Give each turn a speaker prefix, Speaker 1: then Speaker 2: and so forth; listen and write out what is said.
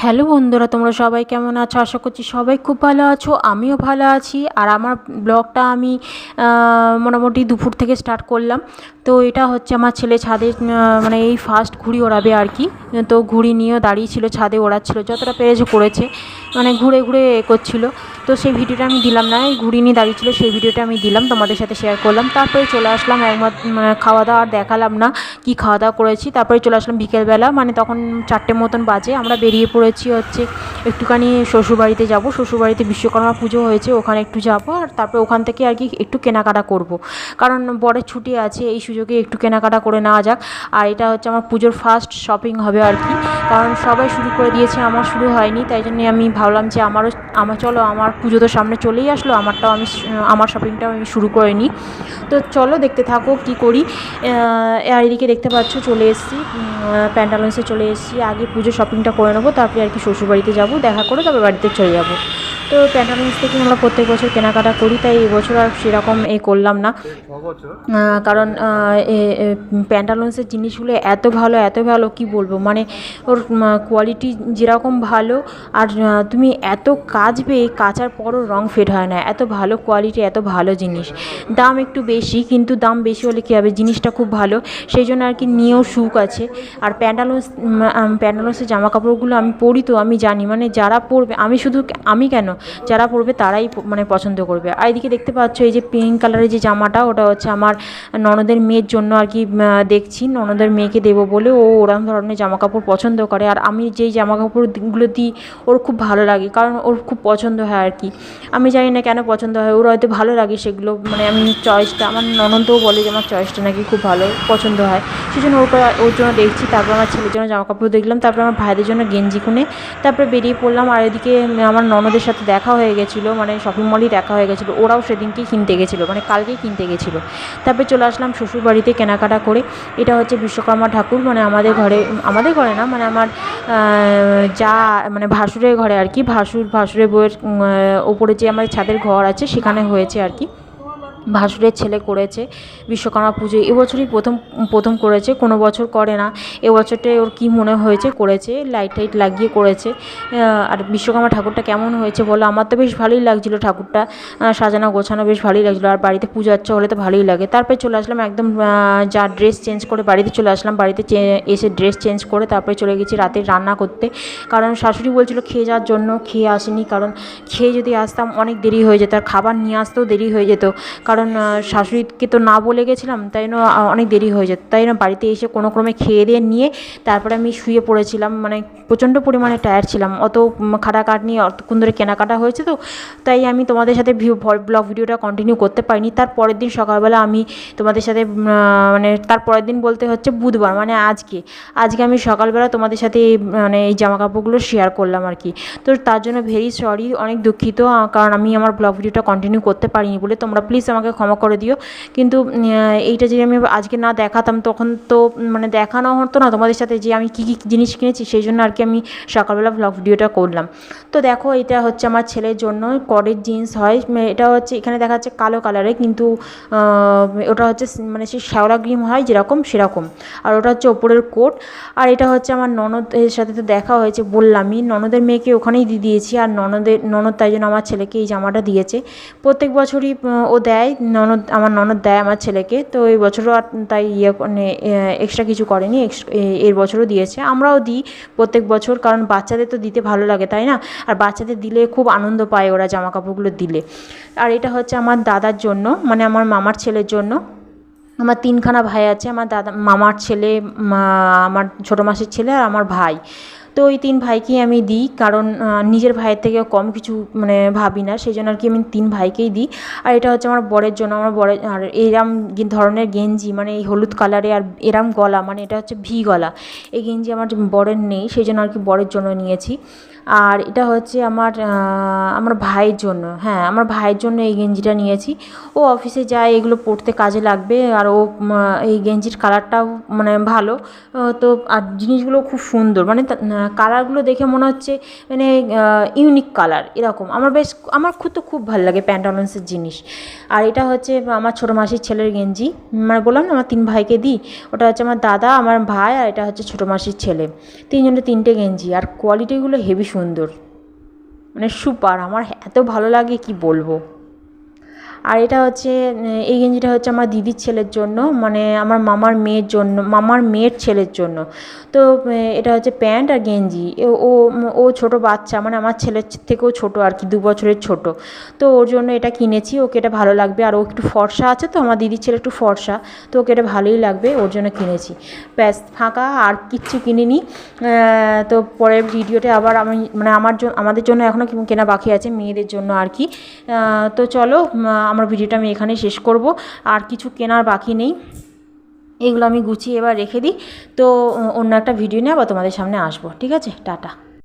Speaker 1: Hello বন্ধুরা, তোমরা সবাই কেমন আছো? আশা করছি সবাই খুব ভালো আছো, আমিও ভালো আছি। আর আমার ব্লগটা আমি মোটামুটি দুপুর থেকে স্টার্ট করলাম। তো এটা হচ্ছে আমার ছেলে ছাদে মানে এই ফার্স্ট ঘুড়ি ওড়াবে আর কি। তো ঘুড়ি নিয়েও দাঁড়িয়ে ছিল, ছাদে ওড়াচ্ছিল, যতটা পেরেছে করেছে, মানে ঘুরে ঘুরে করছিল। তো সেই ভিডিওটা আমি দিলাম না, এই ঘুড়ি নিয়ে দাঁড়িয়েছিল সেই ভিডিওটা আমি দিলাম, তোমাদের সাথে শেয়ার করলাম। তারপরে চলে আসলাম মানে খাওয়া দাওয়া আর দেখালাম না কি খাওয়া দাওয়া করেছি। তারপরে চলে আসলাম বিকেলবেলা, মানে তখন 4টে মতন বাজে। আমরা বেরিয়ে পড়েছি হচ্ছে একটুখানি শ্বশুরবাড়িতে যাব। শ্বশুরবাড়িতে বিশ্বকর্মা পুজো হয়েছে, ওখানে একটু যাব। আর তারপরে ওখান থেকে আর কি একটু কেনাকাটা করব, কারণ বরের ছুটি আছে, এই সুযোগে একটু কেনাকাটা করে নেওয়া যাক। আর এটা হচ্ছে আমার পুজোর ফার্স্ট শপিং হবে আর কি, কারণ সবাই শুরু করে দিয়েছে, আমার শুরু হয়নি। তাই জন্যে আমি ভাবলাম যে চলো, আমার পুজো তো সামনে চলেই আসলো, আমার শপিংটাও আমি শুরু করে নিই। তো চলো দেখতে থাকো কি করি। আর এদিকে দেখতে পাচ্ছ চলে এসেছি, প্যান্টালুন্সে চলে এসেছি। আগে পুজো শপিংটা করে নেবো, তারপরে আর কি শ্বশুরবাড়িতে যাবো, দেখা করে তারপর বাড়িতে চলে যাবো। তো প্যান্টালুন্স থেকে আমরা প্রত্যেক বছর কেনাকাটা করি, তাই এবছর আর সেরকম করলাম না, কারণ প্যান্টালুন্সের জিনিসগুলো এত ভালো কি বলবো, মানে ওর কোয়ালিটি যেরকম ভালো, আর তুমি এত কাচবে, কাচার পরও রং ফেড হয় না, এত ভালো কোয়ালিটি, এত ভালো জিনিস। দাম একটু বেশি, কিন্তু দাম বেশি হলে কী হবে, জিনিসটা খুব ভালো, সেই জন্য আর কি নিয়েও সুখ আছে। আর প্যান্টালুন্সের জামা কাপড়গুলো আমি পরি, তো আমি জানি মানে যারা পরবে, আমি কেন, যারা পরবে তারাই মানে পছন্দ করবে। আর এদিকে দেখতে পাচ্ছ এই যে পিঙ্ক কালারের যে জামাটা, ওটা হচ্ছে আমার ননদের মেয়ের জন্য আর কি দেখছি, ননদের মেয়েকে দেবো বলে ও ওরকম ধরনের জামা কাপড় পছন্দ করে। আর আমি যেই জামা কাপড়গুলো দিই ওর খুব ভালো লাগে, কারণ ওর খুব পছন্দ হয় আর কি। আমি জানি না কেন পছন্দ হয়, ওর হয়তো ভালো লাগে সেগুলো, মানে আমি চয়েসটা, আমার ননদও বলে যে আমার চয়েসটা নাকি খুব ভালো পছন্দ হয়, সেই জন্য ওর জন্য দেখছি। তারপর আমার ছেলের জন্য জামা কাপড় দেখলাম, তারপর আমার ভাইদের জন্য গেঞ্জি কিনে তারপরে বেরিয়ে পড়লাম। আর এদিকে আমার ননদের সাথে দেখা হয়ে গেছিলো, মানে শপিং মলেই দেখা হয়ে গেছিলো, ওরাও সেদিনকেই কিনতে গেছিলো, মানে কালকেই কিনতে গেছিলো। তারপরে চলে আসলাম শ্বশুরবাড়িতে কেনাকাটা করে। এটা হচ্ছে বিশ্বকর্মা ঠাকুর, মানে আমাদের ঘরে না, মানে আমার যা মানে ভাসুরের ঘরে আর কি, ভাসুরের বউয়ের ওপরে যে আমার ছাদের ঘর আছে সেখানে হয়েছে আর কি। ভাসুরের ছেলে করেছে বিশ্বকর্মা পুজো, এবছরই প্রথম করেছে, কোনো বছর করে না। এবছরটায় ওর কী মনে হয়েছে করেছে, লাইট টাইট লাগিয়ে করেছে। আর বিশ্বকর্মা ঠাকুরটা কেমন হয়েছে বলো? আমার তো বেশ ভালোই লাগছিলো ঠাকুরটা, সাজানো গোছানো বেশ ভালোই লাগছিলো। আর বাড়িতে পুজো আচ্ছা হলে তো ভালোই লাগে। তারপরে চলে আসলাম একদম যা ড্রেস চেঞ্জ করে বাড়িতে চলে আসলাম। বাড়িতে এসে ড্রেস চেঞ্জ করে তারপরে চলে গেছি রাতের রান্না করতে, কারণ শাশুড়ি বলছিল খেয়ে যাওয়ার জন্য, খেয়ে আসিনি, কারণ খেয়ে যদি আসতাম অনেক দেরি হয়ে যেত, আর খাবার নিয়ে আসতেও দেরি হয়ে যেত, কারণ শাশুড়িকে তো না বলে গেছিলাম, তাই জন্য অনেক দেরি হয়ে যেত। তাই জন্য বাড়িতে এসে কোনো ক্রমে খেয়ে দিয়ে নিয়ে তারপরে আমি শুয়ে পড়েছিলাম, মানে প্রচণ্ড পরিমাণে টায়ার্ড ছিলাম, অত খাটাখাট নিয়ে অতক্ষণ ধরে কেনাকাটা হয়েছে, তো তাই আমি তোমাদের সাথে ব্লগ ভিডিওটা কন্টিনিউ করতে পারিনি। তার পরের দিন সকালবেলা আমি তোমাদের সাথে মানে তার পরের দিন বলতে হচ্ছে বুধবার, মানে আজকে আমি সকালবেলা তোমাদের সাথে মানে এই জামা কাপড়গুলো শেয়ার করলাম আর কি। তো তার জন্য ভেরি সরি, অনেক দুঃখিত, কারণ আমি আমার ব্লগ ভিডিওটা কন্টিনিউ করতে পারিনি বলে, তোমরা প্লিজ আমাকে ক্ষমা করে দিও। কিন্তু এইটা যদি আমি আজকে না দেখাতাম, তখন তো মানে দেখানো হতো না তোমাদের সাথে যে আমি কী কী জিনিস কিনেছি, সেই জন্য আর কি আমি সকালবেলা ব্লগ ভিডিওটা করলাম। তো দেখো এটা হচ্ছে আমার ছেলের জন্য কটের জিন্স হয়, এটা হচ্ছে এখানে দেখা যাচ্ছে কালো কালারে, কিন্তু ওটা হচ্ছে মানে সেই শ্যাওলা গ্রিন হয় যেরকম সেরকম, আর ওটা হচ্ছে ওপরের কোট। আর এটা হচ্ছে আমার ননদের সাথে তো দেখা হয়েছে বললামই, ননদের মেয়েকে ওখানেই দিয়ে দিয়েছি, আর ননদ তাই জন্য আমার ছেলেকে এই জামাটা দিয়েছে। প্রত্যেক বছরই ও দেয়, আমার ননদ দেয় আমার ছেলেকে, তো এই বছরও আর তাই মানে এক্সট্রা কিছু করেনি, এর বছরও দিয়েছে। আমরাও দিই প্রত্যেক বছর, কারণ বাচ্চাদের তো দিতে ভালো লাগে, তাই না? আর বাচ্চাদের দিলে খুব আনন্দ পায় ওরা জামা কাপড়গুলো দিলে। আর এটা হচ্ছে আমার দাদার জন্য, মানে আমার মামার ছেলের জন্য। আমার 3খানা ভাই আছে, আমার মামার ছেলে, আমার ছোটো মাসির ছেলে, আর আমার ভাই। তো ওই 3 ভাইকেই আমি দিই, কারণ নিজের ভাইয়ের থেকে কম কিছু মানে ভাবি না, সেই জন্য আর কি আমি 3 ভাইকেই দিই। আর এটা হচ্ছে আমার বরের জন্য, আমার বরের আর এরম ধরনের গেঞ্জি, মানে এই হলুদ কালারে আর এরম গলা, মানে এটা হচ্ছে ভি গলা, এই গেঞ্জি আমার বরের নেই, সেই জন্য আর কি বরের জন্য নিয়েছি। আর এটা হচ্ছে আমার ভাইয়ের জন্য, হ্যাঁ আমার ভাইয়ের জন্য এই গেঞ্জিটা নিয়েছি। ও অফিসে যায়, এগুলো পরতে কাজে লাগবে। আর ও এই গেঞ্জির কালারটাও মানে ভালো। তো আর জিনিসগুলো খুব সুন্দর, মানে কালারগুলো দেখে মনে হচ্ছে মানে ইউনিক কালার এরকম। আমার খুব ভালো লাগে প্যান্টালুন্সের জিনিস। আর এটা হচ্ছে আমার ছোটো মাসির ছেলের গেঞ্জি, মানে বললাম না আমার 3 ভাইকে দিই। ওটা হচ্ছে আমার দাদা, আমার ভাই, আর এটা হচ্ছে ছোটো মাসির ছেলে। 3 জনের 3টে গেঞ্জি, আর কোয়ালিটিগুলো হেভি সুন্দর, মানে সুপার। আমার এত ভালো লাগে কি বলবো। আর এটা হচ্ছে এই গেঞ্জিটা হচ্ছে আমার দিদির ছেলের জন্য, মানে আমার মামার মেয়ের ছেলের জন্য। তো এটা হচ্ছে প্যান্ট আর গেঞ্জি। ও ছোটো বাচ্চা, মানে আমার ছেলের থেকেও ছোটো আর কি, 2 বছরের ছোটো। তো ওর জন্য এটা কিনেছি, ওকে এটা ভালো লাগবে। আর ও একটু ফর্সা আছে, তো আমার দিদির ছেলে একটু ফর্সা, তো ওকে এটা ভালোই লাগবে, ওর জন্য কিনেছি। ব্যাস, ফাঁকা, আর কিচ্ছু কিনিনি। তো পরের ভিডিওতে আবার আমি মানে আমাদের জন্য এখনও কেনা বাকি আছে, মেয়েদের জন্য আর কি। তো চলো, আমার ভিডিওটা আমি এখানেই শেষ করব। আর কিছু কেনার বাকি নেই, এগুলো আমি গুছিয়ে এবার রেখে দিই। তো অন্য একটা ভিডিও নিয়ে আবার তোমাদের সামনে আসবো। ঠিক আছে, টাটা।